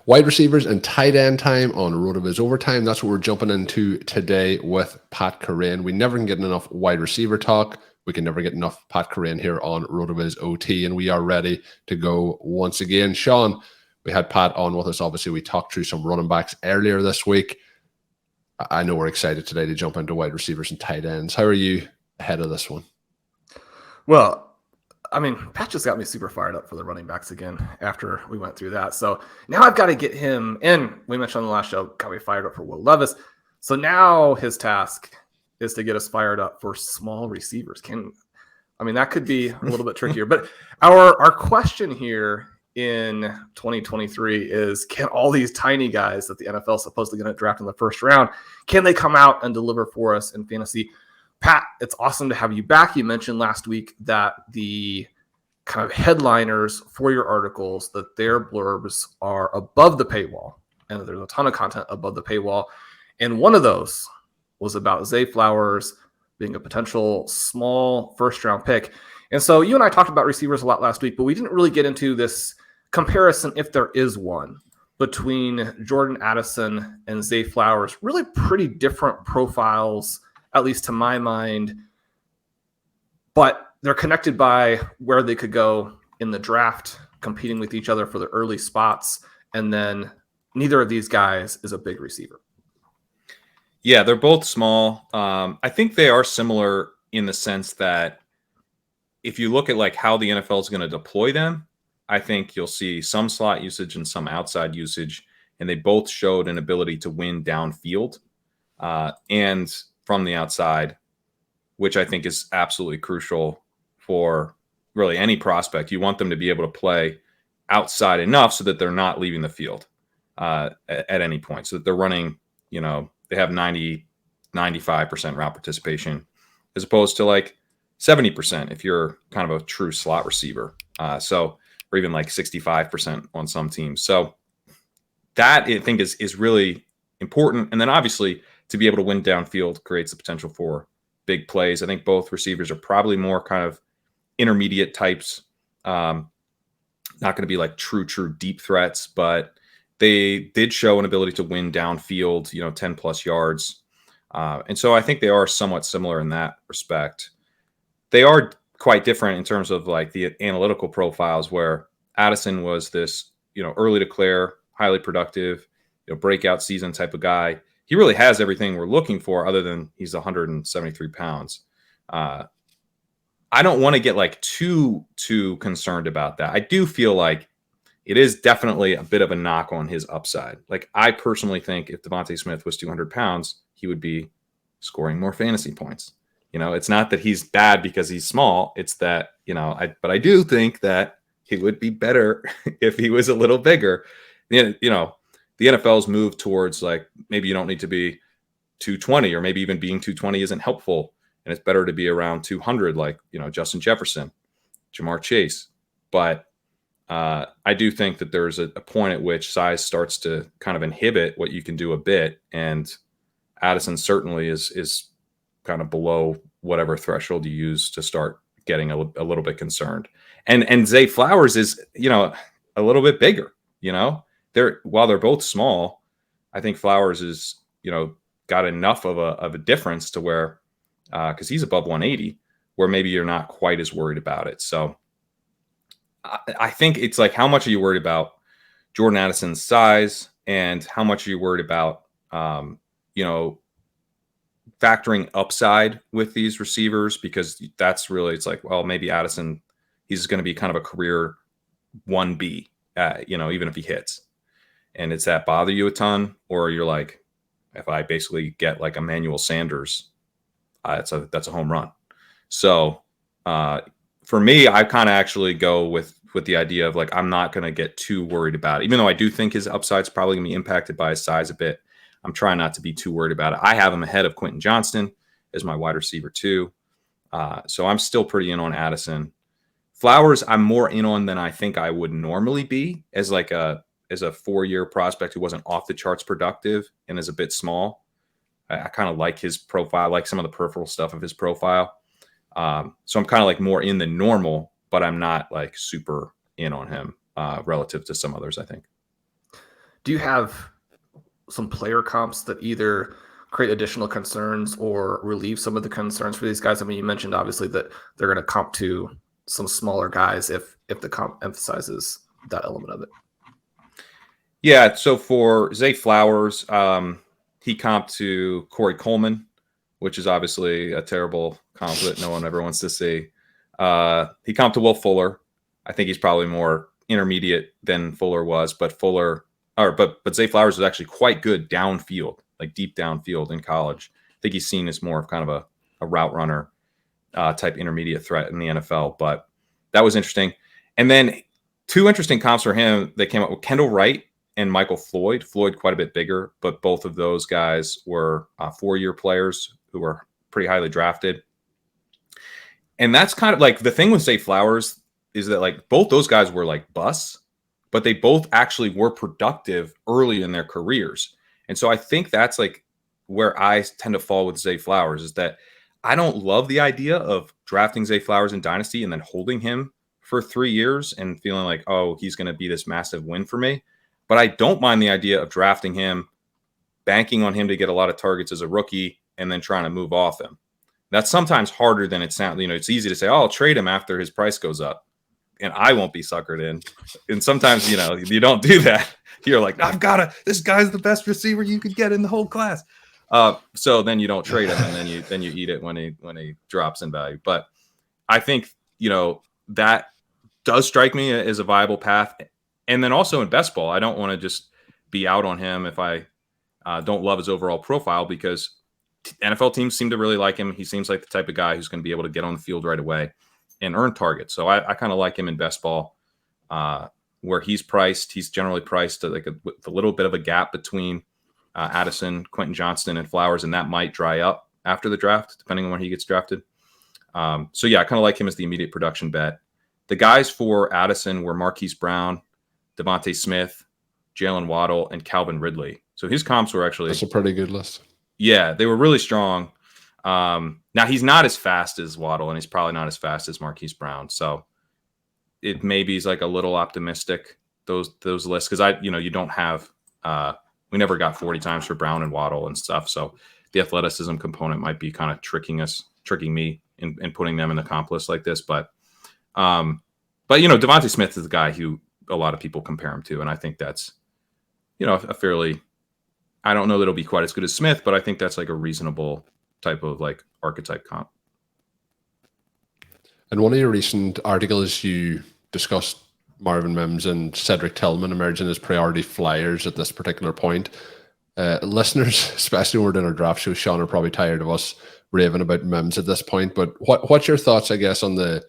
Wide receivers and tight end time on RotoViz Overtime. That's what we're jumping into today with Pat Kerrane. We never can get enough wide receiver talk. We can never get enough Pat Kerrane here on RotoViz OT, and we are ready to go once again. Shawn, we had Pat on with us. Obviously, we talked through some running backs earlier this week. I know we're excited today to jump into wide receivers and tight ends. How are you ahead of this one? Well, I mean, Pat just got me super fired up for the running backs again after we went through that. So now I've got to get him, and we mentioned on the last show, got me fired up for Will Levis. So now his task is to get us fired up for small receivers. That could be a little bit trickier. But our question here in 2023 is, can all these tiny guys that the NFL is supposedly going to draft in the first round, can they come out and deliver for us in fantasy? Pat, it's awesome to have you back. You mentioned last week that the kind of headliners for your articles, that their blurbs are above the paywall, and there's a ton of content above the paywall. And one of those was about Zay Flowers being a potential small first-round pick. And so you and I talked about receivers a lot last week, but we didn't really get into this comparison, if there is one, between Jordan Addison and Zay Flowers. Really pretty different profiles, at least to my mind, but they're connected by where they could go in the draft, competing with each other for the early spots. And then neither of these guys is a big receiver. Yeah, they're both small. I think they are similar in the sense that if you look at like how the NFL is going to deploy them, I think you'll see some slot usage and some outside usage, and they both showed an ability to win downfield. And from the outside, which I think is absolutely crucial for really any prospect. You want them to be able to play outside enough so that they're not leaving the field at any point, so that they're running, they have 90, 95% route participation, as opposed to like 70% if you're kind of a true slot receiver. Or even like 65% on some teams. So that I think is really important. And then obviously, to be able to win downfield creates the potential for big plays. I think both receivers are probably more kind of intermediate types, not going to be like true deep threats, but they did show an ability to win downfield, 10 plus yards. And so I think they are somewhat similar in that respect. They are quite different in terms of like the analytical profiles, where Addison was this, early declare, highly productive, breakout season type of guy. He really has everything we're looking for, other than he's 173 pounds. I don't want to get like too concerned about that. I do feel like it is definitely a bit of a knock on his upside. Like, I personally think if Devontae Smith was 200 pounds, he would be scoring more fantasy points. It's not that he's bad because he's small. It's that, but I do think that he would be better if he was a little bigger. The NFL's move towards like, maybe you don't need to be 220, or maybe even being 220 isn't helpful. And it's better to be around 200, like, Justin Jefferson, Jamar Chase. But I do think that there's a point at which size starts to kind of inhibit what you can do a bit. And Addison certainly is kind of below whatever threshold you use to start getting a little bit concerned. And Zay Flowers is, a little bit bigger, while they're both small, I think Flowers is, got enough of a difference to where, because he's above 180, where maybe you're not quite as worried about it. So I think it's like, how much are you worried about Jordan Addison's size, and how much are you worried about, factoring upside with these receivers? Because that's really, it's like, well, maybe Addison, he's going to be kind of a career 1B, even if he hits. And does that bother you a ton? Or you're like, if I basically get like Emmanuel Sanders, that's a home run. So for me, I kind of actually go with the idea of like, I'm not going to get too worried about it. Even though I do think his upside's probably going to be impacted by his size a bit, I'm trying not to be too worried about it. I have him ahead of Quentin Johnston as my wide receiver too. So I'm still pretty in on Addison. Flowers, I'm more in on than I think I would normally be as like a 4-year prospect who wasn't off the charts productive and is a bit small. I kind of like his profile, like some of the peripheral stuff of his profile. So I'm kind of like more in the normal, but I'm not like super in on him relative to some others, I think. do you have some player comps that either create additional concerns or relieve some of the concerns for these guys? I mean, you mentioned obviously that they're going to comp to some smaller guys if the comp emphasizes that element of it. Yeah, so for Zay Flowers, he comped to Corey Coleman, which is obviously a terrible comp that no one ever wants to see. He comped to Will Fuller. I think he's probably more intermediate than Fuller was, but Zay Flowers was actually quite good downfield, like deep downfield in college. I think he's seen as more of kind of a route runner type intermediate threat in the NFL, but that was interesting. And then two interesting comps for him that came up with Kendall Wright and Michael Floyd. Floyd quite a bit bigger, but both of those guys were 4-year players who were pretty highly drafted. And that's kind of like the thing with Zay Flowers is that like both those guys were like busts, but they both actually were productive early in their careers. And so I think that's like where I tend to fall with Zay Flowers is that I don't love the idea of drafting Zay Flowers in Dynasty and then holding him for 3 years and feeling like, oh, he's going to be this massive win for me. But I don't mind the idea of drafting him, banking on him to get a lot of targets as a rookie, and then trying to move off him. That's sometimes harder than it sounds. It's easy to say, oh, I'll trade him after his price goes up, and I won't be suckered in. And sometimes, you don't do that. You're like, this guy's the best receiver you could get in the whole class. So then you don't trade him, and then you eat it when he drops in value. But I think, that does strike me as a viable path. And then also in best ball, I don't want to just be out on him if I don't love his overall profile, because NFL teams seem to really like him. He seems like the type of guy who's going to be able to get on the field right away and earn targets. So I kind of like him in best ball, where he's priced. He's generally priced with a little bit of a gap between Addison, Quentin, Johnston, and Flowers, and that might dry up after the draft, depending on when he gets drafted. So yeah, I kind of like him as the immediate production bet. The guys for Addison were Marquise Brown, Devontae Smith, Jalen Waddle, and Calvin Ridley. So his comps were actually... That's a pretty good list. Yeah, they were really strong. Now, he's not as fast as Waddle, and he's probably not as fast as Marquise Brown. So it maybe is like a little optimistic, those lists, because you don't have... we never got 40 times for Brown and Waddle and stuff. So the athleticism component might be kind of tricking me in putting them in the comp list like this. But Devontae Smith is the guy who a lot of people compare him to. And I think that's, a fairly, I don't know that it'll be quite as good as Smith, but I think that's like a reasonable type of like archetype comp. In one of your recent articles, you discussed Marvin, Mims, and Cedric Tillman emerging as priority flyers at this particular point. Listeners, especially when we're doing our draft show, Shawn, are probably tired of us raving about Mims at this point. But what's your thoughts, I guess, on the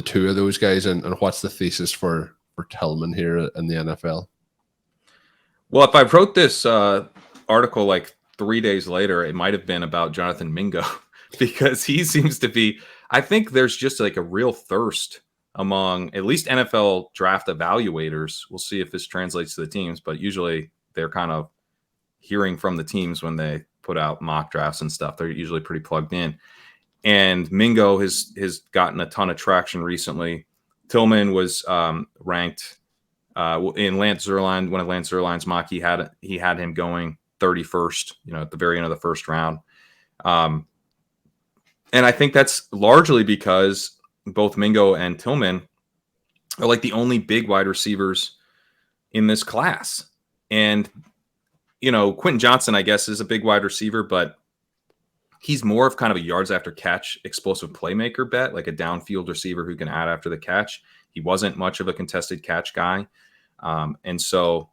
two of those guys, and what's the thesis for Tillman here in the NFL? Well, if I wrote this article like 3 days later, it might have been about Jonathan Mingo, because he seems to be, I think there's just like a real thirst among at least NFL draft evaluators. We'll see if this translates to the teams, but usually they're kind of hearing from the teams when they put out mock drafts and stuff. They're usually pretty plugged in. And Mingo has gotten a ton of traction recently. Tillman was ranked in Lance Zierlein, one of Lance Zierlein's mock. He had him going 31st, at the very end of the first round. And I think that's largely because both Mingo and Tillman are like the only big wide receivers in this class. And, Quentin Johnston, I guess, is a big wide receiver, but he's more of kind of a yards after catch explosive playmaker bet, like a downfield receiver who can add after the catch. He wasn't much of a contested catch guy. And so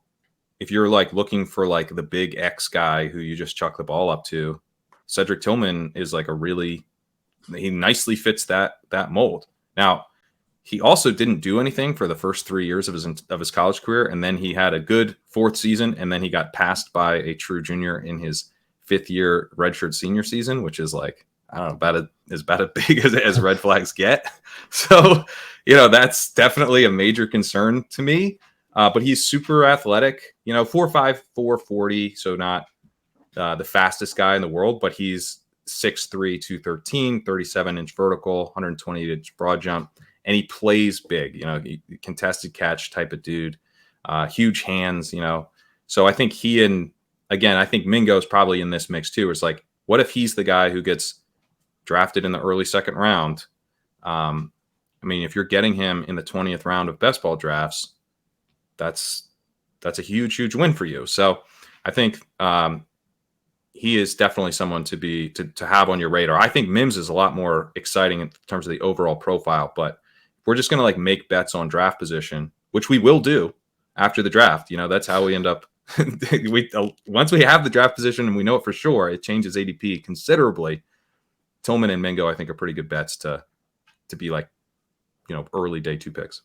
if you're like looking for like the big X guy who you just chuck the ball up to, Cedric Tillman is like he nicely fits that mold. Now, he also didn't do anything for the first 3 years of his college career. And then he had a good fourth season, and then he got passed by a true junior in his 5th year redshirt senior season, which is like, I don't know, about as big as red flags get. So, that's definitely a major concern to me. But he's super athletic, 4'5", 440. So not the fastest guy in the world, but he's 6'3", 213, 37-inch vertical, 128-inch broad jump. And he plays big, contested catch type of dude, huge hands, So I think I think Mingo is probably in this mix too. It's like, what if he's the guy who gets drafted in the early second round? I mean, if you're getting him in the 20th round of best ball drafts, that's a huge, huge win for you. So I think he is definitely someone to have on your radar. I think Mims is a lot more exciting in terms of the overall profile, but we're just going to like make bets on draft position, which we will do after the draft. You know, that's how we end up. Once we have the draft position and we know it for sure, it changes ADP considerably. Tillman and Mingo, I think, are pretty good bets to be like, you know, early day 2 picks.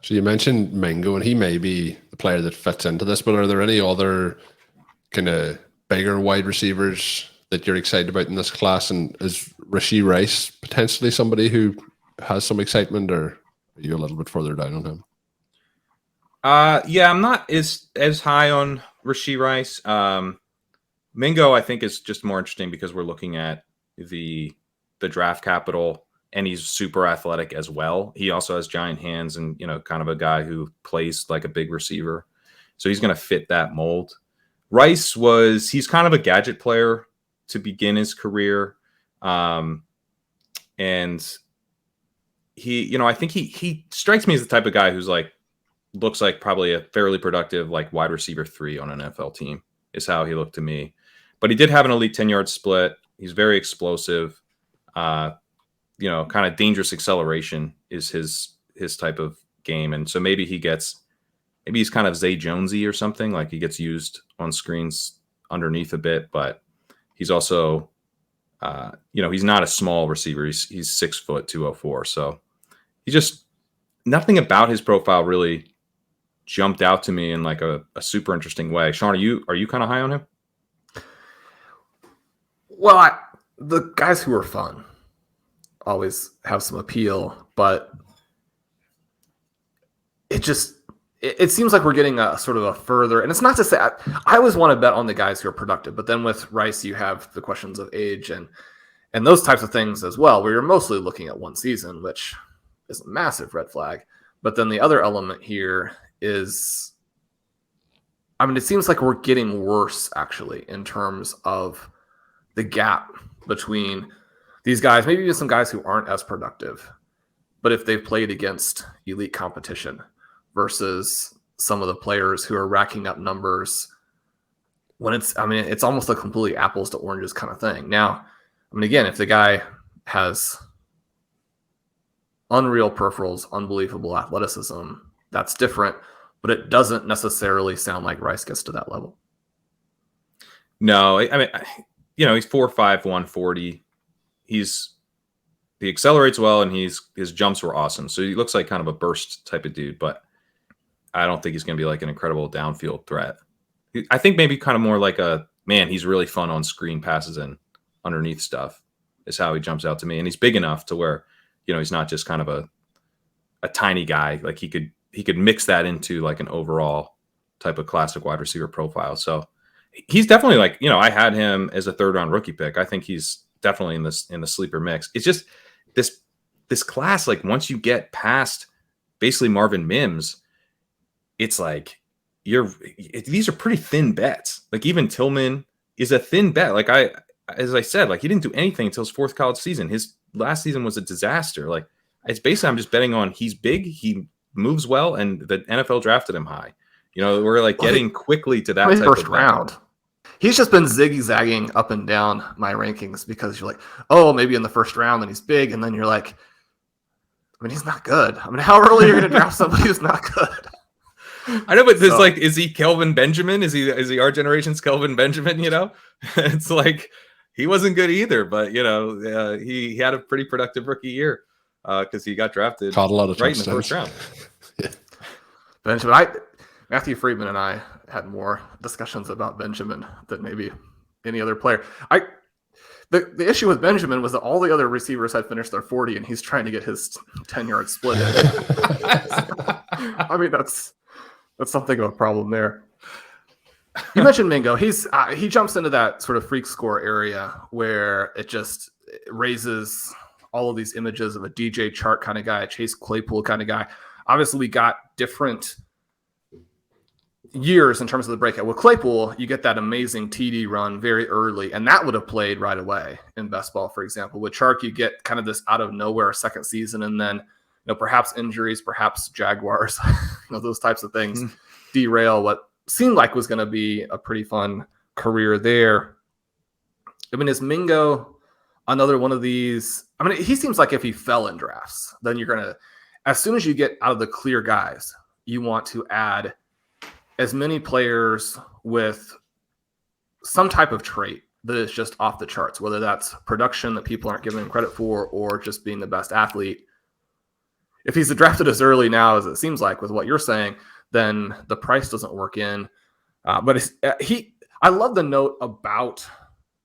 So you mentioned Mingo, and he may be the player that fits into this, but are there any other kind of bigger wide receivers that you're excited about in this class? And is Rashee Rice potentially somebody who has some excitement, or are you a little bit further down on him? Yeah, I'm not as high on Rashee Rice. Mingo, I think, is just more interesting because we're looking at the draft capital, and he's super athletic as well. He also has giant hands and, you know, kind of a guy who plays like a big receiver. So he's going to fit that mold. Rice he's kind of a gadget player to begin his career. And he, you know, I think he strikes me as the type of guy who's like, looks like probably a fairly productive, like wide receiver 3 on an NFL team is how he looked to me. But he did have an elite 10-yard split. He's very explosive. You know, kind of dangerous acceleration is his type of game. And so maybe he's kind of Zay Jonesy or something, like he gets used on screens underneath a bit, but he's also, you know, he's not a small receiver. He's 6 foot, 204. So he just, nothing about his profile really jumped out to me in like a super interesting way. Shawn, are you kind of high on him? Well, the guys who are fun always have some appeal, but it seems like we're getting a sort of a further, and it's not to say I always want to bet on the guys who are productive, but then with Rice you have the questions of age and those types of things as well, where you're mostly looking at one season, which is a massive red flag. But then the other element here is, I mean, it seems like we're getting worse actually in terms of the gap between these guys, maybe even some guys who aren't as productive, but if they've played against elite competition versus some of the players who are racking up numbers when it's almost a completely apples to oranges kind of thing. Now, I mean, again, if the guy has unreal peripherals, unbelievable athleticism, that's different, but it doesn't necessarily sound like Rice gets to that level. No, I mean, you know, he's 4'5", 140. He accelerates well, and his jumps were awesome. So he looks like kind of a burst type of dude, but I don't think he's going to be like an incredible downfield threat. I think maybe kind of more like he's really fun on screen passes and underneath stuff is how he jumps out to me. And he's big enough to where, you know, he's not just kind of a tiny guy. Like he could mix that into like an overall type of classic wide receiver profile. So he's definitely like, you know, I had him as a 3rd round rookie pick. I think he's definitely in the sleeper mix. It's just this class, like once you get past basically Marvin Mims, it's like these are pretty thin bets. Like even Tillman is a thin bet. Like as I said, like he didn't do anything until his 4th college season. His last season was a disaster. Like it's basically, I'm just betting on he's big, he moves well, and the NFL drafted him high. You know, we're like getting quickly to that type first of round. He's just been zigzagging up and down my rankings because you're like, oh, maybe in the 1st round, and he's big, and then you're like, I mean, he's not good. I mean, how early are you going to draft somebody who's not good? I know, but there's like, is he Kelvin Benjamin? Is he our generation's Kelvin Benjamin? You know, it's like he wasn't good either, but you know, he had a pretty productive rookie year because he got drafted Caught a lot of right in the 1st round. Yeah. Benjamin, Matthew Friedman and I had more discussions about Benjamin than maybe any other player. The issue with Benjamin was that all the other receivers had finished their 40, and he's trying to get his 10-yard split in. I mean, that's something of a problem there. You mentioned Mingo. He jumps into that sort of freak score area where it just raises all of these images of a DJ Chark kind of guy, a Chase Claypool kind of guy. Obviously, we got different years in terms of the breakout. With Claypool, you get that amazing TD run very early, and that would have played right away in best ball, for example. With Chark, you get kind of this out of nowhere second season, and then perhaps injuries, perhaps Jaguars, those types of things derail what seemed like was going to be a pretty fun career there. I mean, is Mingo another one of these? I mean, he seems like if he fell in drafts, then you're going to, as soon as you get out of the clear guys, you want to add as many players with some type of trait that is just off the charts, whether that's production that people aren't giving him credit for or just being the best athlete. If he's drafted as early now as it seems like with what you're saying, then the price doesn't work in. But I love the note about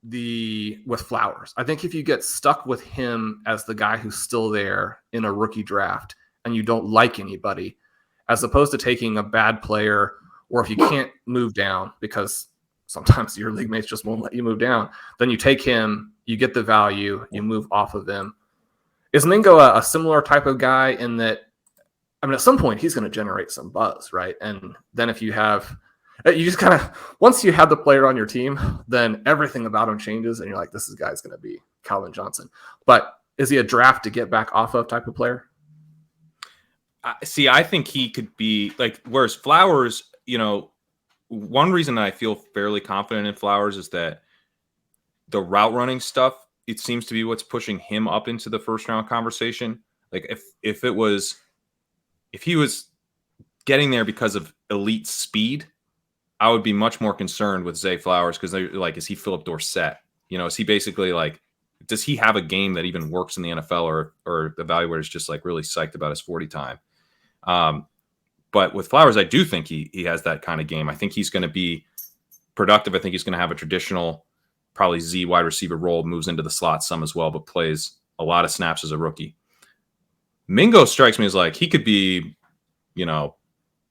with Flowers. I think if you get stuck with him as the guy who's still there in a rookie draft and you don't like anybody, as opposed to taking a bad player, or if you can't move down because sometimes your league mates just won't let you move down, then you take him, you get the value, you move off of him. Is Mingo a similar type of guy in that, I mean, at some point he's going to generate some buzz, right? And then if you just kind of, once you have the player on your team, then everything about him changes and you're like, this guy's going to be Calvin Johnson. But is he a draft to get back off of type of player? See, I think he could be like, whereas Flowers, one reason I feel fairly confident in Flowers is that the route running stuff, it seems to be what's pushing him up into the first round conversation. Like if he was getting there because of elite speed, I would be much more concerned with Zay Flowers because they're like, is he Philip Dorsett? Is he basically like, does he have a game that even works in the NFL or the evaluator's just like really psyched about his 40 time? But with Flowers, I do think he has that kind of game. I think he's going to be productive. I think he's going to have a traditional, probably Z wide receiver role, moves into the slot some as well, but plays a lot of snaps as a rookie. Mingo strikes me as like he could be,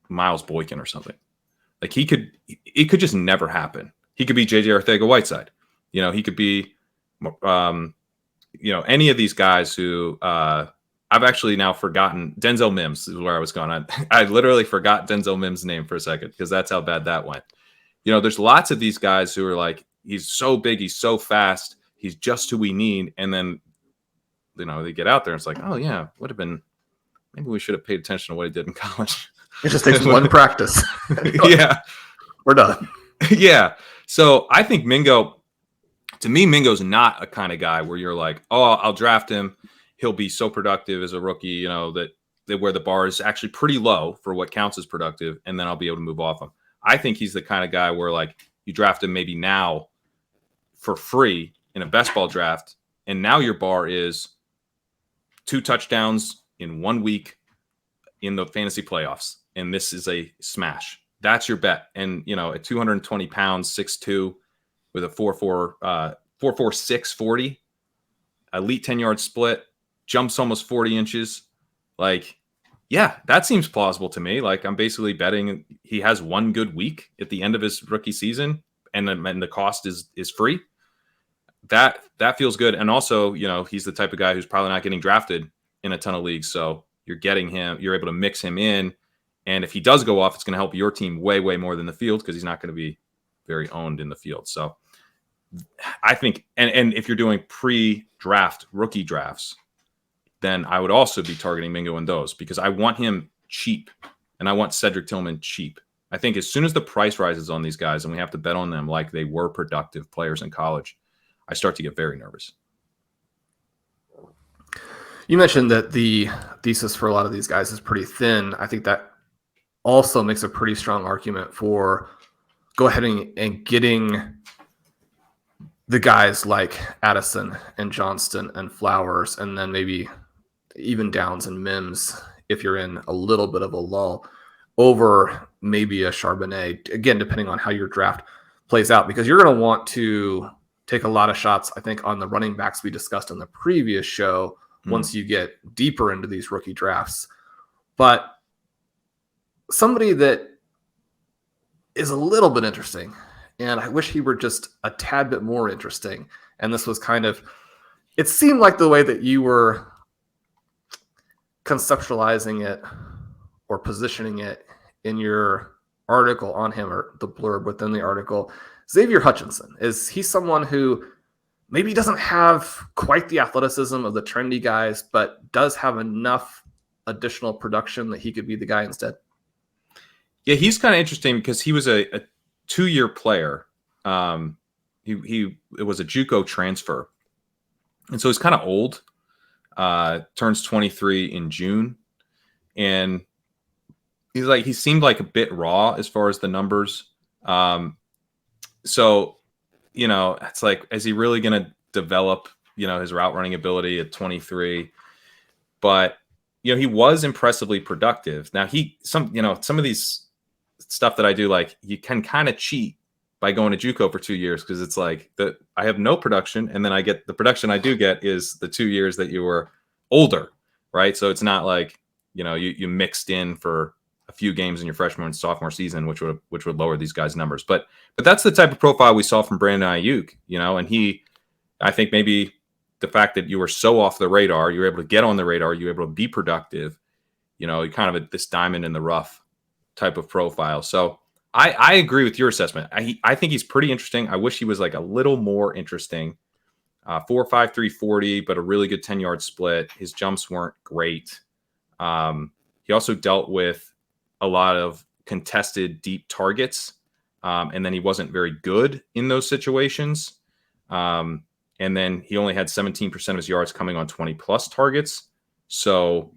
Miles Boykin or something. Like it could just never happen. He could be JJ Arcega-Whiteside. He could be, any of these guys who I've actually now forgotten. Denzel Mims is where I was going. I literally forgot Denzel Mims' name for a second because that's how bad that went. There's lots of these guys who are like, he's so big, he's so fast, he's just who we need. And then, they get out there and it's like, oh yeah, would have been, maybe we should have paid attention to what he did in college. It just takes one practice. Yeah. We're done. Yeah. So I think to me, Mingo's not a kind of guy where you're like, oh, I'll draft him. He'll be so productive as a rookie, that where the bar is actually pretty low for what counts as productive. And then I'll be able to move off him. I think he's the kind of guy where like you draft him maybe now for free in a best ball draft. And now your bar is 2 touchdowns in 1 week in the fantasy playoffs. And this is a smash. That's your bet. And, at 220 pounds, 6'2", with a 4.46 40, elite 10-yard split, jumps almost 40 inches. Like, yeah, that seems plausible to me. Like, I'm basically betting he has 1 good week at the end of his rookie season, and the cost is free. That feels good. And also, he's the type of guy who's probably not getting drafted in a ton of leagues. So you're getting him, you're able to mix him in. And if he does go off, it's going to help your team way, way more than the field because he's not going to be very owned in the field. So I think, and if you're doing pre-draft rookie drafts, then I would also be targeting Mingo in those because I want him cheap and I want Cedric Tillman cheap. I think as soon as the price rises on these guys and we have to bet on them like they were productive players in college, I start to get very nervous. You mentioned that the thesis for a lot of these guys is pretty thin. I think that also makes a pretty strong argument for go ahead and getting the guys like Addison and Johnston and Flowers, and then maybe even Downs and Mims if you're in a little bit of a lull, over maybe a Charbonnet, again, depending on how your draft plays out, because you're going to want to take a lot of shots, I think, on the running backs we discussed in the previous show once you get deeper into these rookie drafts. But somebody that is a little bit interesting, and I wish he were just a tad bit more interesting, and this was kind of, it seemed like the way that you were conceptualizing it or positioning it in your article on him, or the blurb within the article, Xavier Hutchinson, is he someone who maybe doesn't have quite the athleticism of the trendy guys, but does have enough additional production that he could be the guy instead? Yeah, he's kind of interesting because he was a 2-year player. It was a JUCO transfer, and so he's kind of old. Turns 23 in June, and he seemed like a bit raw as far as the numbers. So, it's like, is he really going to develop, his route running ability at 23? But, he was impressively productive. Now some of these stuff that I do, like, you can kind of cheat by going to JUCO for 2 years, because it's like I have no production, and then I get the production I do get is the 2 years that you were older, right? So it's not like, you mixed in for a few games in your freshman and sophomore season, which would lower these guys' numbers. But that's the type of profile we saw from Brandon Ayuk, and I think maybe the fact that you were so off the radar, you were able to get on the radar, you were able to be productive, you kind of this diamond in the rough type of profile. So I agree with your assessment. I think he's pretty interesting. I wish he was like a little more interesting. 4.53 40, but a really good 10-yard split. His jumps weren't great. He also dealt with a lot of contested deep targets, and then he wasn't very good in those situations. And then he only had 17% of his yards coming on 20-plus targets. So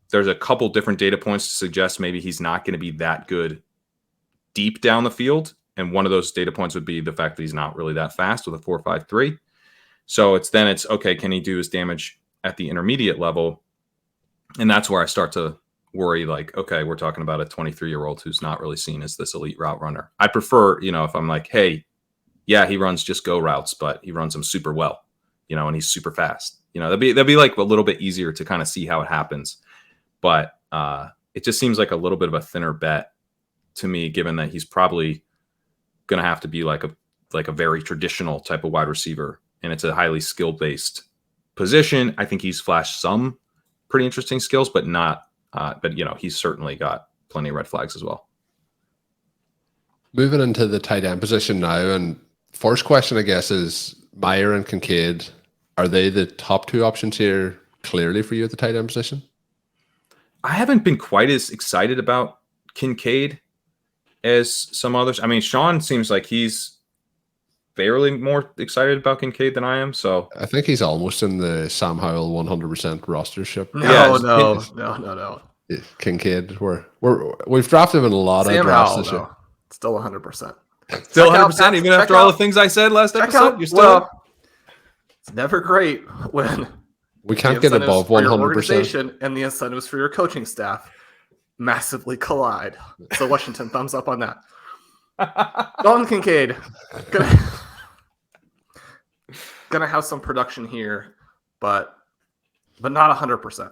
there's a couple different data points to suggest maybe he's not going to be that good deep down the field. And one of those data points would be the fact that he's not really that fast with a 4.53. So it's okay, can he do his damage at the intermediate level? And that's where I start to worry, like, okay, we're talking about a 23-year-old who's not really seen as this elite route runner. I prefer, if I'm like, hey, yeah, he runs just go routes, but he runs them super well, and he's super fast. That'd be like a little bit easier to kind of see how it happens. But it just seems like a little bit of a thinner bet to me, given that he's probably going to have to be like a very traditional type of wide receiver, and it's a highly skill-based position. I think he's flashed some pretty interesting skills, but not. But he's certainly got plenty of red flags as well. Moving into the tight end position now, and first question, I guess, is Meyer and Kincaid. Are they the top two options here clearly for you at the tight end position? I haven't been quite as excited about Kincaid as some others. I mean, Shawn seems like he's fairly more excited about Kincaid than I am. So I think he's almost in the Sam Howell 100% rostership. No. Kincaid, we've drafted him in a lot of drafts this year. Still 100%. Still 100%, even after all the things I said last episode. You're still. It's never great when we can't get above 100%, and the incentives for your coaching staff massively collide. So Washington, thumbs up on that. Dalton Kincaid gonna have some production here, but not 100%.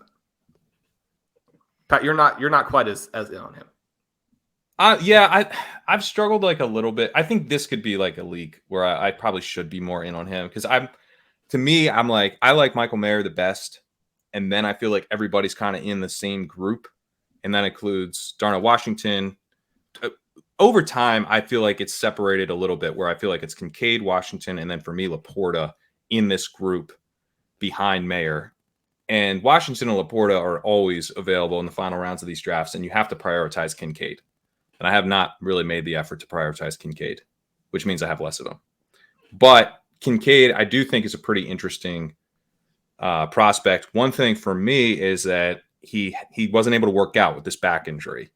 Pat, you're not quite as in on him. I've struggled like a little bit. I think this could be like a league where I probably should be more in on him, because I'm like, I like Michael Mayer the best, and then I feel like everybody's kind of in the same group, and that includes Darnell Washington. Over time, I feel like it's separated a little bit, where I feel like it's Kincaid, Washington, and then for me, LaPorta in this group behind Mayer. And Washington and LaPorta are always available in the final rounds of these drafts, and you have to prioritize Kincaid. And I have not really made the effort to prioritize Kincaid, which means I have less of them. But Kincaid, I do think, is a pretty interesting prospect. One thing for me is that he wasn't able to work out with this back injury.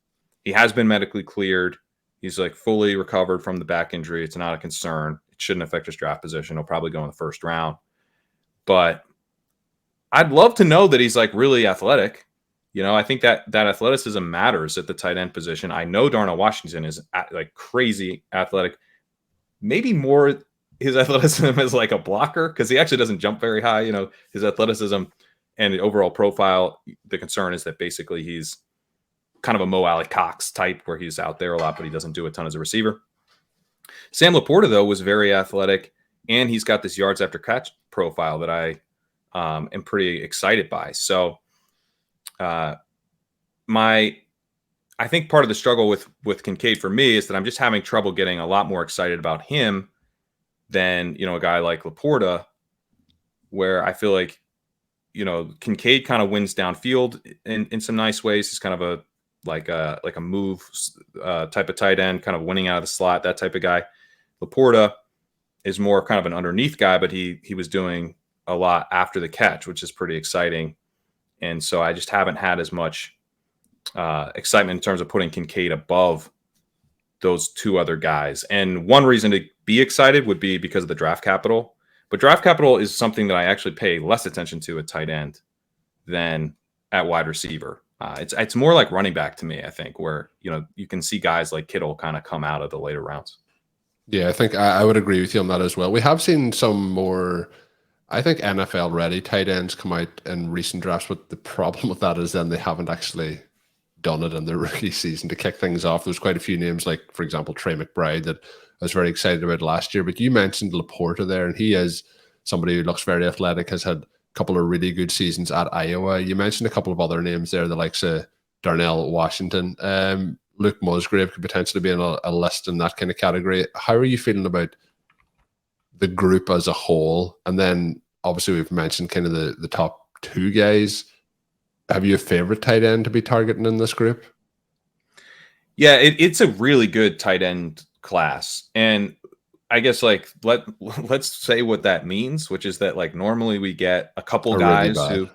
He has been medically cleared. He's like fully recovered from the back injury. It's not a concern. It shouldn't affect his draft position. He'll probably go in the first round. But I'd love to know that he's like really athletic. I think that athleticism matters at the tight end position. I know Darnell Washington is like crazy athletic. Maybe more his athleticism is like a blocker, because he actually doesn't jump very high. His athleticism and the overall profile, the concern is that basically he's kind of a Mo Alley Cox type, where he's out there a lot, but he doesn't do a ton as a receiver. Sam LaPorta, though, was very athletic, and he's got this yards after catch profile that I am pretty excited by. So I think part of the struggle with Kincaid for me is that I'm just having trouble getting a lot more excited about him than, a guy like LaPorta, where I feel like, Kincaid kind of wins downfield in some nice ways. He's kind of a move type of tight end, kind of winning out of the slot, that type of guy. LaPorta is more kind of an underneath guy, but he was doing a lot after the catch, which is pretty exciting. And so I just haven't had as much excitement in terms of putting Kincaid above those two other guys. And one reason to be excited would be because of the draft capital. But draft capital is something that I actually pay less attention to at tight end than at wide receiver. It's more like running back to me, I think, where you can see guys like Kittle kind of come out of the later rounds. Yeah, I think I would agree with you on that as well. We have seen some more, I think, NFL ready tight ends come out in recent drafts, but the problem with that is then they haven't actually done it in their rookie season to kick things off. There's quite a few names, like, for example, Trey McBride, that I was very excited about last year. But you mentioned LaPorta there, and he is somebody who looks very athletic, has had a couple of really good seasons at Iowa. You mentioned a couple of other names there, the likes of Darnell, Washington. Luke Musgrave could potentially be in a list in that kind of category. How are you feeling about the group as a whole? And then obviously we've mentioned kind of the top two guys. Have you a favorite tight end to be targeting in this group? Yeah, it's a really good tight end class. And I guess let's say what that means, which is that normally we get a couple guys who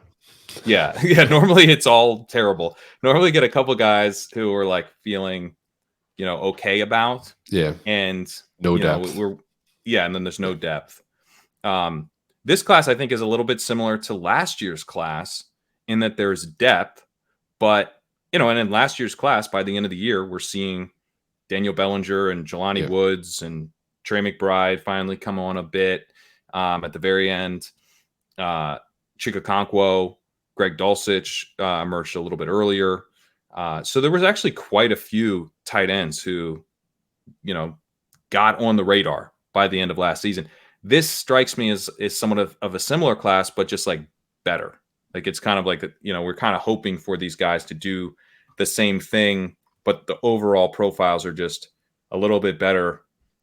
normally it's all terrible. Normally get a couple guys who are feeling, okay about. Yeah. And no depth. And then there's no depth. This class I think is a little bit similar to last year's class in that there's depth, but and in last year's class, by the end of the year, we're seeing Daniel Bellinger and Jelani Woods and Trey McBride finally come on a bit at the very end. Chika Okonkwo, Greg Dulcich emerged a little bit earlier. So there was actually quite a few tight ends who, got on the radar by the end of last season. This strikes me as somewhat of a similar class, but just better. It's kind of we're kind of hoping for these guys to do the same thing, but the overall profiles are just a little bit better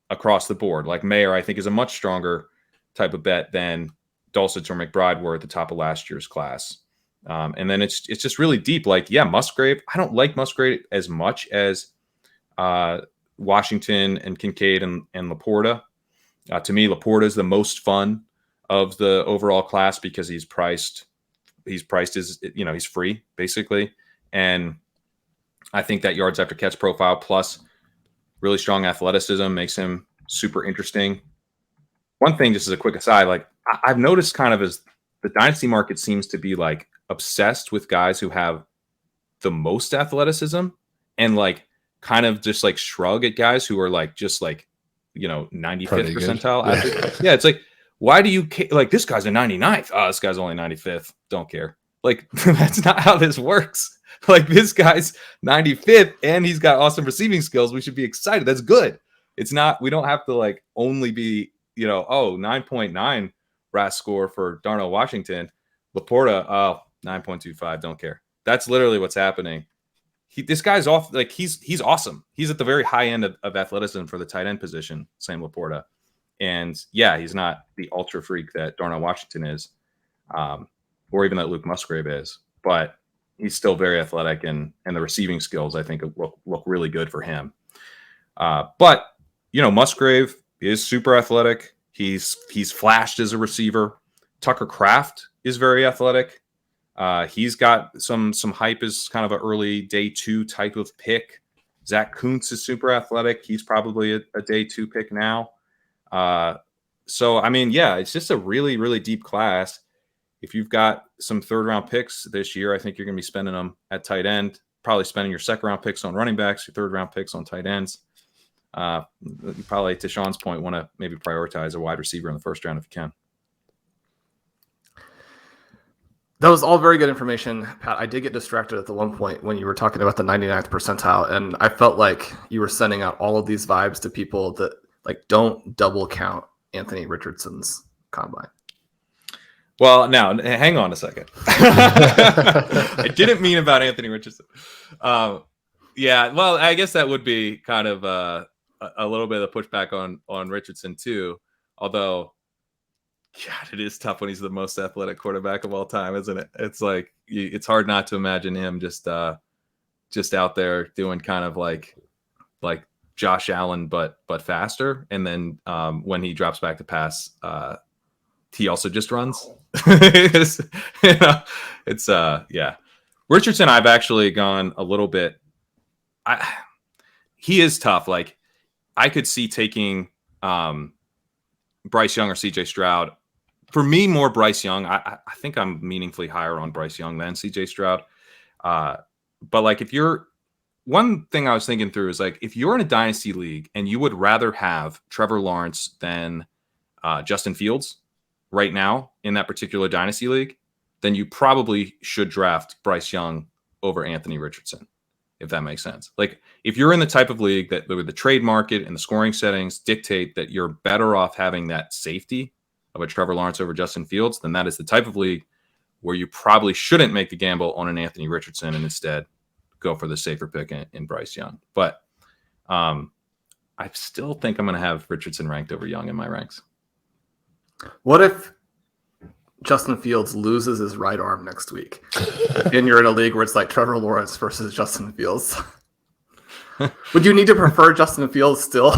across the board. Mayer, I think, is a much stronger type of bet than Dulcich or McBride were at the top of last year's class. And then it's just really deep. Musgrave. I don't like Musgrave as much as Washington and Kincaid and LaPorta. To me, LaPorta is the most fun of the overall class because he's priced as, he's free basically. And I think that yards after catch profile plus really strong athleticism makes him super interesting. One thing, just as a quick aside, I've noticed kind of as the dynasty market seems to be obsessed with guys who have the most athleticism and kind of just shrug at guys who are 95th percentile. Yeah, it's why do you this guy's a 99th? Oh, this guy's only 95th. Don't care. That's not how this works. This guy's 95th and he's got awesome receiving skills. We should be excited. That's good. It's not, we don't have to only be, 9.9 RAS score for Darnell Washington. LaPorta, 9.25. Don't care. That's literally what's happening. This guy's off. He's awesome. He's at the very high end of athleticism for the tight end position. Same LaPorta. And yeah, he's not the ultra freak that Darnell Washington is, or even that Luke Musgrave is, but he's still very athletic, and the receiving skills I think look really good for him. But Musgrave is super athletic. He's flashed as a receiver. Tucker Kraft is very athletic. He's got some hype as kind of an early day 2 type of pick. Zach Kuntz is super athletic. He's probably a day 2 pick now. So, I mean, yeah, it's just a really, really deep class. If you've got some third-round picks this year, I think you're going to be spending them at tight end, probably spending your second-round picks on running backs, your third-round picks on tight ends. You probably, to Shawn's point, want to maybe prioritize a wide receiver in the first round if you can. That was all very good information, Pat. I did get distracted at the one point when you were talking about the 99th percentile, and I felt like you were sending out all of these vibes to people that don't double count Anthony Richardson's combine. Well, now hang on a second. I didn't mean about Anthony Richardson. Yeah, well, I guess that would be kind of a little bit of a pushback on Richardson too. Although, God, it is tough when he's the most athletic quarterback of all time, isn't it? It's like it's hard not to imagine him just out there doing kind of like Josh Allen, but faster. And then when he drops back to pass, he also just runs. It's yeah. Richardson, I've actually gone a little bit. He is tough. Like I could see taking Bryce Young or CJ Stroud. For me, more Bryce Young. I think I'm meaningfully higher on Bryce Young than CJ Stroud. But like if you're one thing I was thinking through is like if you're in a dynasty league and you would rather have Trevor Lawrence than Justin Fields right now in that particular dynasty league, then you probably should draft Bryce Young over Anthony Richardson, if that makes sense. Like if you're in the type of league that where the trade market and the scoring settings dictate that you're better off having that safety of a Trevor Lawrence over Justin Fields, then that is the type of league where you probably shouldn't make the gamble on an Anthony Richardson and instead go for the safer pick in Bryce Young. But I still think I'm going to have Richardson ranked over Young in my ranks. What if Justin Fields loses his right arm next week and you're in a league where it's like Trevor Lawrence versus Justin Fields? Would you need to prefer Justin Fields still?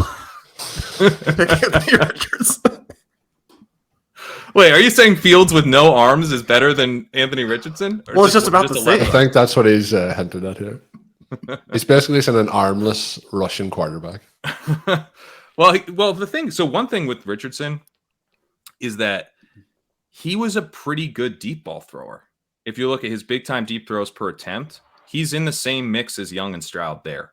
Wait, are you saying Fields with no arms is better than Anthony Richardson? Well, it's just about to say. I think that's what he's hinted at here. He's basically saying an armless Russian quarterback. Well, one thing with Richardson is that he was a pretty good deep ball thrower. If you look at his big time deep throws per attempt, he's in the same mix as Young and Stroud there.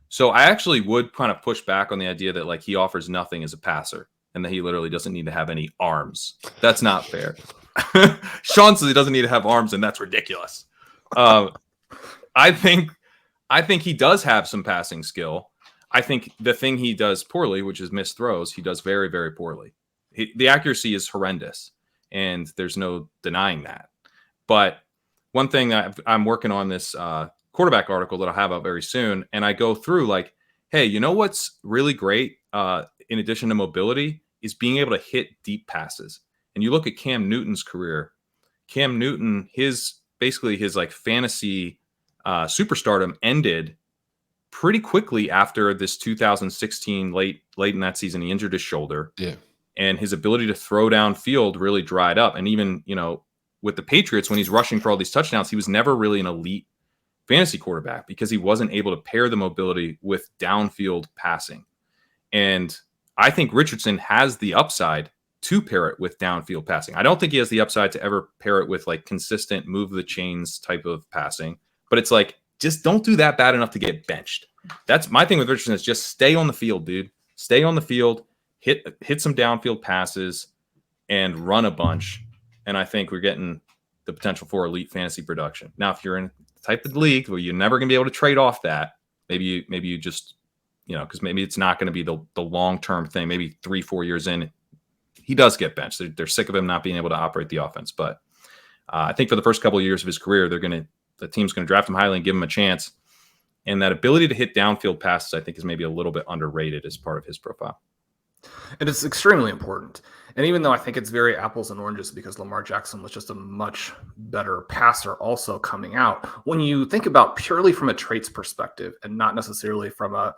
So I actually would kind of push back on the idea that like he offers nothing as a passer and that he literally doesn't need to have any arms. That's not fair. Shawn says he doesn't need to have arms, and that's ridiculous. I think he does have some passing skill. I think the thing he does poorly, which is miss throws, he does very, very poorly. The accuracy is horrendous, and there's no denying that. But one thing that I'm working on this quarterback article that I'll have out very soon, and I go through like, hey, you know what's really great in addition to mobility is being able to hit deep passes. And you look at Cam Newton's career. Cam Newton, his like fantasy superstardom ended pretty quickly after this 2016 late in that season. He injured his shoulder. Yeah. And his ability to throw downfield really dried up. And even, with the Patriots, when he's rushing for all these touchdowns, he was never really an elite fantasy quarterback because he wasn't able to pair the mobility with downfield passing. And I think Richardson has the upside to pair it with downfield passing. I don't think he has the upside to ever pair it with like consistent move the chains type of passing, but it's like, just don't do that bad enough to get benched. That's my thing with Richardson is just stay on the field, dude. Stay on the field, hit some downfield passes and run a bunch. And I think we're getting the potential for elite fantasy production. Now, if you're in the type of league where you're never going to be able to trade off that, maybe you just, because maybe it's not going to be the long-term thing. Maybe 3-4 years in, he does get benched. They're sick of him not being able to operate the offense. But I think for the first couple of years of his career, the team's going to draft him highly and give him a chance. And that ability to hit downfield passes, I think, is maybe a little bit underrated as part of his profile. And it's extremely important. And even though I think it's very apples and oranges because Lamar Jackson was just a much better passer also coming out, when you think about purely from a traits perspective and not necessarily from a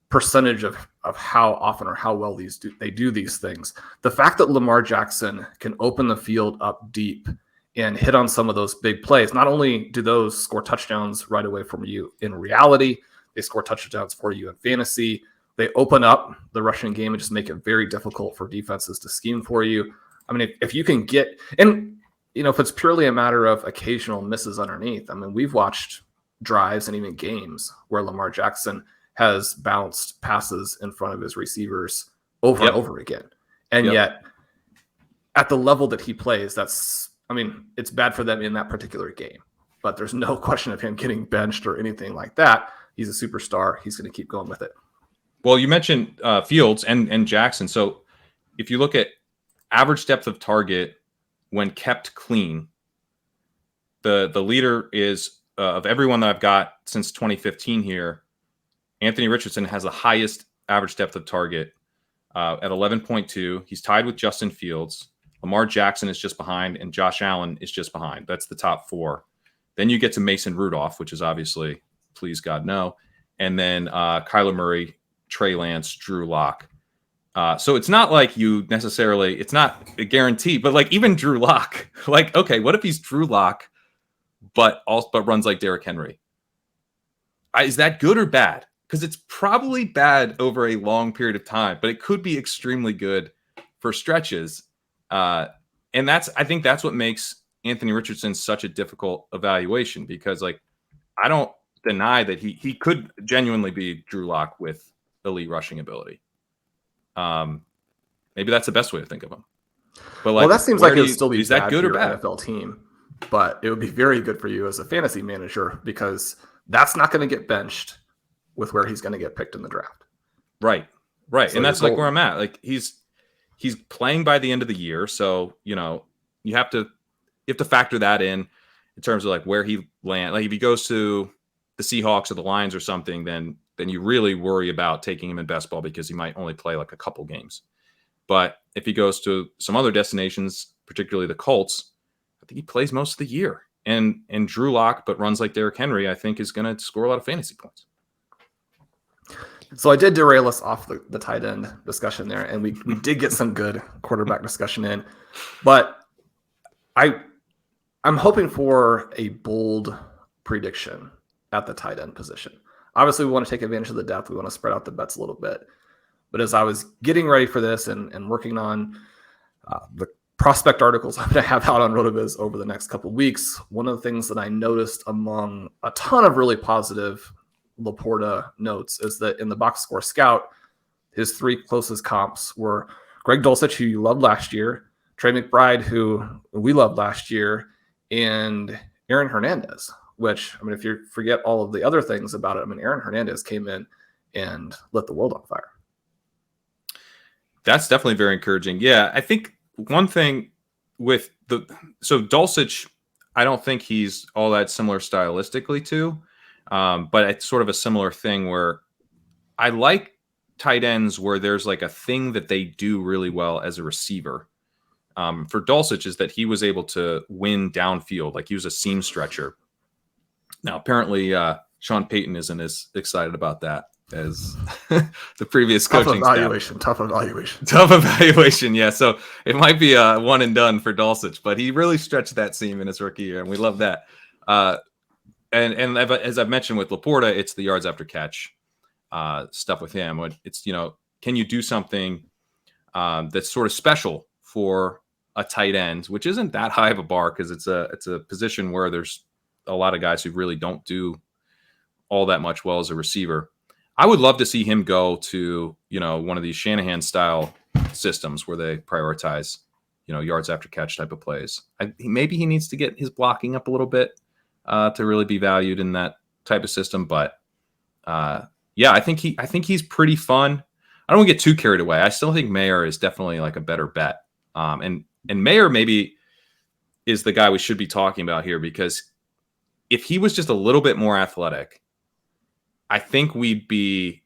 percentage of how often or how well they do these things, the fact that Lamar Jackson can open the field up deep and hit on some of those big plays, not only do those score touchdowns right away from you in reality, they score touchdowns for you in fantasy. They open up the rushing game and just make it very difficult for defenses to scheme for you. I mean, if you can get, and if it's purely a matter of occasional misses underneath, I mean, we've watched drives and even games where Lamar Jackson has bounced passes in front of his receivers over and over again. And yet at the level that he plays, it's bad for them in that particular game, but there's no question of him getting benched or anything like that. He's a superstar. He's going to keep going with it. Well, you mentioned Fields and Jaxon. So if you look at average depth of target when kept clean, the leader is of everyone that I've got since 2015 here, Anthony Richardson has the highest average depth of target at 11.2. He's tied with Justin Fields. Lamar Jackson is just behind, and Josh Allen is just behind. That's the top 4. Then you get to Mason Rudolph, which is obviously, please God, no. And then Kyler Murray, Trey Lance, Drew Lock. So it's not like you necessarily, it's not a guarantee, but like even Drew Lock, like, okay, what if he's Drew Lock, but runs like Derrick Henry? Is that good or bad? Because it's probably bad over a long period of time, but it could be extremely good for stretches. And I think that's what makes Anthony Richardson such a difficult evaluation, because like, I don't deny that he could genuinely be Drew Lock with elite rushing ability. Maybe that's the best way to think of him. But like, well, that seems like it would still be is that good or bad? NFL team, but it would be very good for you as a fantasy manager, because that's not going to get benched with where he's going to get picked in the draft. Right. So and that's like where I'm at. Like he's playing by the end of the year, so you have to factor that in terms of like where he lands. Like if he goes to the Seahawks or the Lions or something, then you really worry about taking him in best ball, because he might only play like a couple games. But if he goes to some other destinations, particularly the Colts, I think he plays most of the year. And Drew Lock, but runs like Derrick Henry, I think is going to score a lot of fantasy points. So I did derail us off the tight end discussion there, and we did get some good quarterback discussion in. But I'm hoping for a bold prediction at the tight end position. Obviously, we want to take advantage of the depth. We want to spread out the bets a little bit. But as I was getting ready for this and working on the prospect articles I'm going to have out on RotoViz over the next couple of weeks, one of the things that I noticed among a ton of really positive LaPorta notes is that in the box score scout, his 3 closest comps were Greg Dulcich, who you loved last year, Trey McBride, who we loved last year, and Aaron Hernandez, which, I mean, if you forget all of the other things about it, I mean, Aaron Hernandez came in and lit the world on fire. That's definitely very encouraging. Yeah, I think one thing with so Dulcich, I don't think he's all that similar stylistically to, but it's sort of a similar thing where I like tight ends where there's like a thing that they do really well as a receiver. For Dulcich is that he was able to win downfield, like he was a seam stretcher. Now, apparently, Sean Payton isn't as excited about that as the previous coaching staff. Tough evaluation. Tough evaluation, yeah. So it might be a one and done for Dulcich, but he really stretched that seam in his rookie year, and we love that. And as I've mentioned with LaPorta, it's the yards after catch stuff with him. It's, can you do something that's sort of special for a tight end, which isn't that high of a bar, because it's a position where there's a lot of guys who really don't do all that much well as a receiver. I would love to see him go to, one of these Shanahan style systems where they prioritize, yards after catch type of plays. Maybe he needs to get his blocking up a little bit to really be valued in that type of system. But yeah, I think he's pretty fun. I don't want to get too carried away. I still think Mayer is definitely like a better bet. And Mayer maybe is the guy we should be talking about here, because if he was just a little bit more athletic, I think we'd be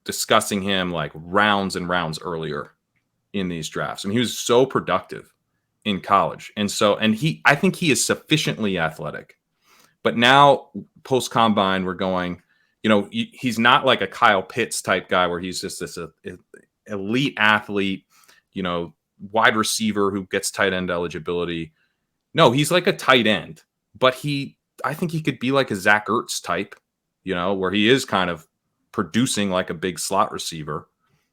discussing him like rounds and rounds earlier in these drafts. I mean, he was so productive in college. I think he is sufficiently athletic. But now post combine, we're going, he's not like a Kyle Pitts type guy where he's just this elite athlete, wide receiver who gets tight end eligibility. No, he's like a tight end, but I think he could be like a Zach Ertz type, where he is kind of producing like a big slot receiver.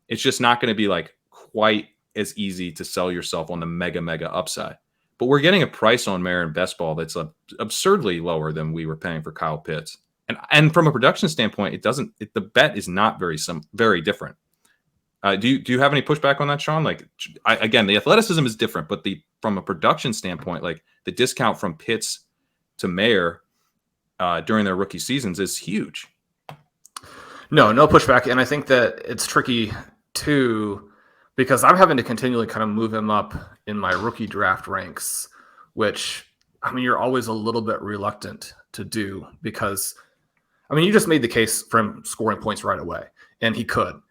It's just not going to be like quite as easy to sell yourself on the mega upside. But we're getting a price on Mayer in best ball that's absurdly lower than we were paying for Kyle Pitts. And from a production standpoint, the bet is not very different. Do you have any pushback on that, Shawn? Like, again, the athleticism is different, but from a production standpoint, like the discount from Pitts to Mayer during their rookie seasons is huge. No pushback. And I think that it's tricky too, because I'm having to continually kind of move him up in my rookie draft ranks, which I mean, you're always a little bit reluctant to do because, I mean, you just made the case for him scoring points right away, and he could.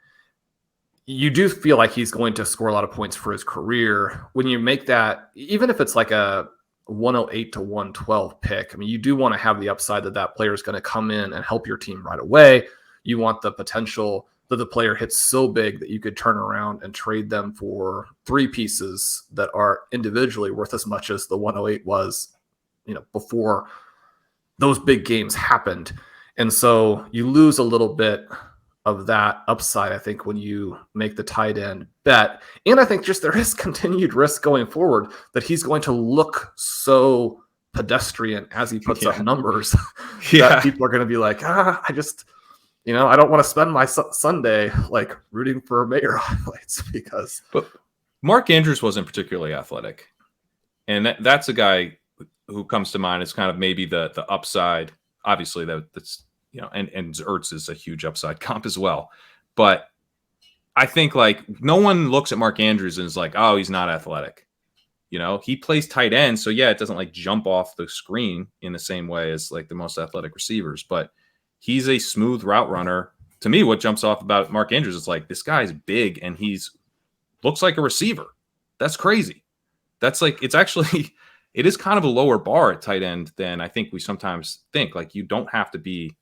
You do feel like he's going to score a lot of points for his career. When you make that, even if it's like a 108 to 112 pick, I mean, you do want to have the upside that player is going to come in and help your team right away. You want the potential that the player hits so big that you could turn around and trade them for 3 pieces that are individually worth as much as the 108 was, before those big games happened. And so you lose a little bit of that upside, I think, when you make the tight end bet. And I think just there is continued risk going forward that he's going to look so pedestrian as he puts up numbers that people are going to be like, I just, I don't want to spend my Sunday like rooting for Mayer highlights because. But Mark Andrews wasn't particularly athletic. And that's a guy who comes to mind as kind of maybe the upside. Obviously, that's, and Ertz is a huge upside comp as well. But I think like no one looks at Mark Andrews and is like, oh, he's not athletic. He plays tight end. So yeah, it doesn't like jump off the screen in the same way as like the most athletic receivers, but he's a smooth route runner. To me, what jumps off about Mark Andrews is like, this guy's big and looks like a receiver. That's crazy. That's like, it is kind of a lower bar at tight end than I think we sometimes think. Like, you don't have to be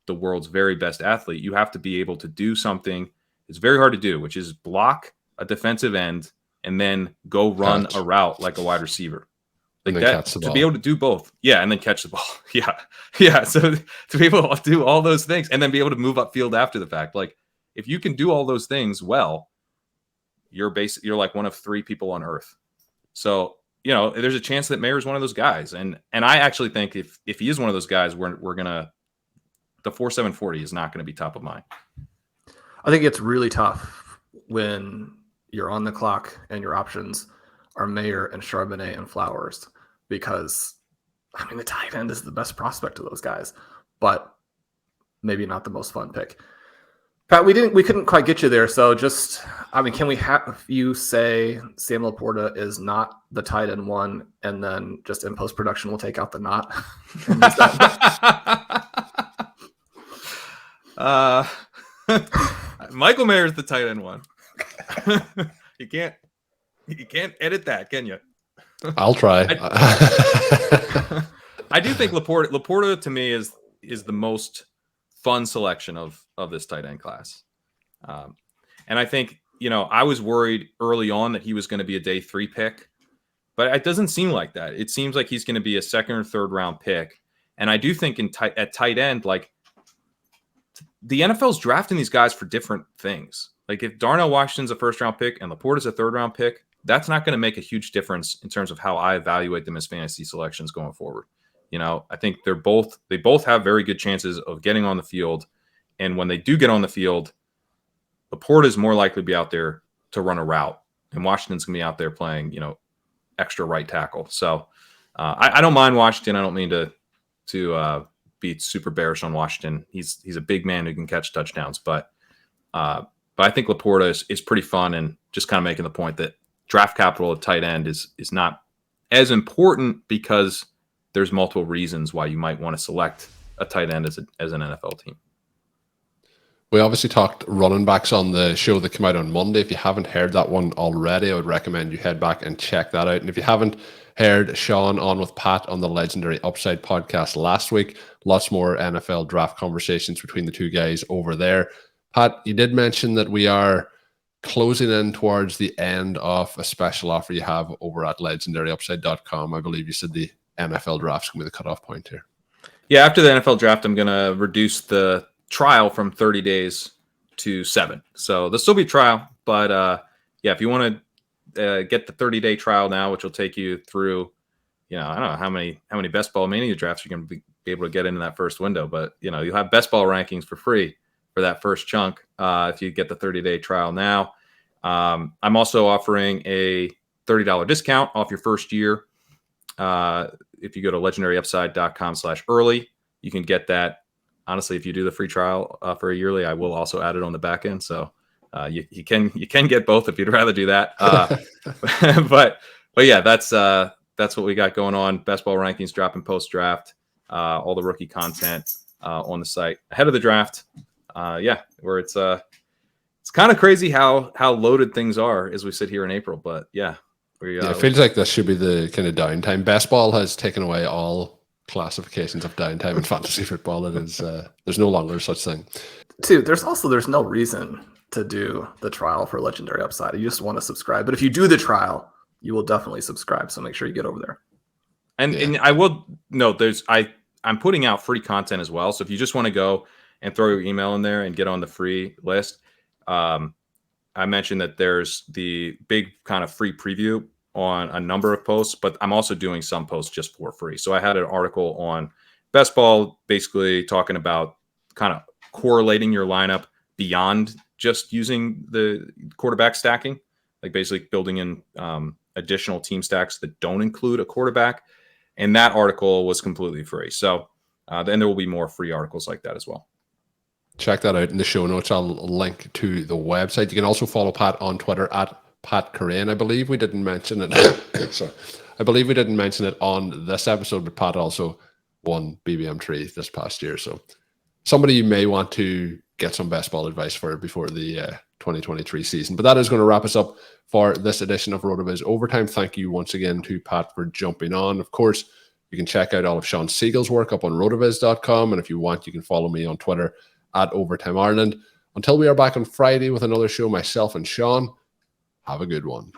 the world's very best athlete. You have to be able to do something it's very hard to do, which is block a defensive end and then go run a route like a wide receiver. Like that, to be able to do both. Yeah, and then catch the ball. Yeah. So to be able to do all those things and then be able to move upfield after the fact. Like, if you can do all those things well, you're like one of 3 people on earth. So, there's a chance that Mayer's one of those guys. And I actually think if he is one of those guys, we're gonna, the 4.740 is not going to be top of mind. I think it's really tough when you're on the clock and your options are Mayer and Charbonnet and Flowers, because the tight end is the best prospect of those guys, but maybe not the most fun pick. Pat, we couldn't quite get you there. So just, can we have you say Sam LaPorta is not the tight end 1, and then just in post-production, we'll take out the not? Michael Mayer is the tight end 1. You can't edit that, can you? I'll try. I do think LaPorta to me is the most fun selection of this tight end class. And I think, I was worried early on that he was going to be a day 3 pick, but it doesn't seem like that. It seems like he's going to be a 2nd or 3rd round pick. And I do think at tight end, like, the NFL's drafting these guys for different things. Like, if Darnell Washington's a 1st round pick and LaPorta's a 3rd round pick, that's not going to make a huge difference in terms of how I evaluate them as fantasy selections going forward. I think they both have very good chances of getting on the field. And when they do get on the field, LaPorta is more likely to be out there to run a route, and Washington's going to be out there playing, extra right tackle. So I don't mind Washington. I don't mean to be super bearish on Washington. He's a big man who can catch touchdowns, but I think LaPorta is pretty fun, and just kind of making the point that draft capital at tight end is not as important, because there's multiple reasons why you might want to select a tight end as an NFL team. We obviously talked running backs on the show that came out on Monday. If you haven't heard that one already, I would recommend you head back and check that out. And if you haven't heard Shawn on with Pat on the legendary Upside podcast last week, lots more NFL draft conversations between the 2 guys over there. Pat, you did mention that we are closing in towards the end of a special offer you have over at legendaryupside.com. I believe you said the NFL draft's going to be the cutoff point here. Yeah, after the NFL draft, I'm going to reduce the trial from 30 days to 7. So there'll still be a trial, but if you want to get the 30-day trial now, which will take you through, I don't know how many best ball Mania drafts you're going to be able to get into that first window, but you'll have best ball rankings for free for that first chunk if you get the 30-day trial now. I'm also offering a $30 discount off your first year. If you go to legendaryupside.com/early, you can get that. Honestly, if you do the free trial for a yearly, I will also add it on the back end. So you can get both if you'd rather do that. But yeah, that's that's what we got going on. Best ball rankings dropping post draft, all the rookie content on the site ahead of the draft. Where it's kind of crazy how loaded things are as we sit here in April. But it feels like this should be the kind of downtime. Best ball has taken away all classifications of downtime in fantasy football. It is there's no longer such thing. Too, there's no reason to do the trial for Legendary Upside. You just want to subscribe. But if you do the trial, you will definitely subscribe. So make sure you get over there. And I will note I'm putting out free content as well. So if you just want to go and throw your email in there and get on the free list, I mentioned that there's the big kind of free preview on a number of posts, but I'm also doing some posts just for free. So I had an article on Best Ball, basically talking about kind of correlating your lineup beyond just using the quarterback stacking, like basically building in additional team stacks that don't include a quarterback. And that article was completely free. So then there will be more free articles like that as well. Check that out in the show notes. I'll link to the website. You can also follow Pat on Twitter at Pat Kerrane. I believe we didn't mention it. Sorry. I believe we didn't mention it on this episode, but Pat also won BBM Tree this past year. So somebody you may want to get some best ball advice for before the 2023 season. But that is going to wrap us up for this edition of RotoViz Overtime. Thank you once again to Pat for jumping on. Of course, you can check out all of Shawn Siegele's work up on rotoviz.com. And if you want, you can follow me on Twitter at Overtime Ireland. Until we are back on Friday with another show, myself and Shawn, have a good one.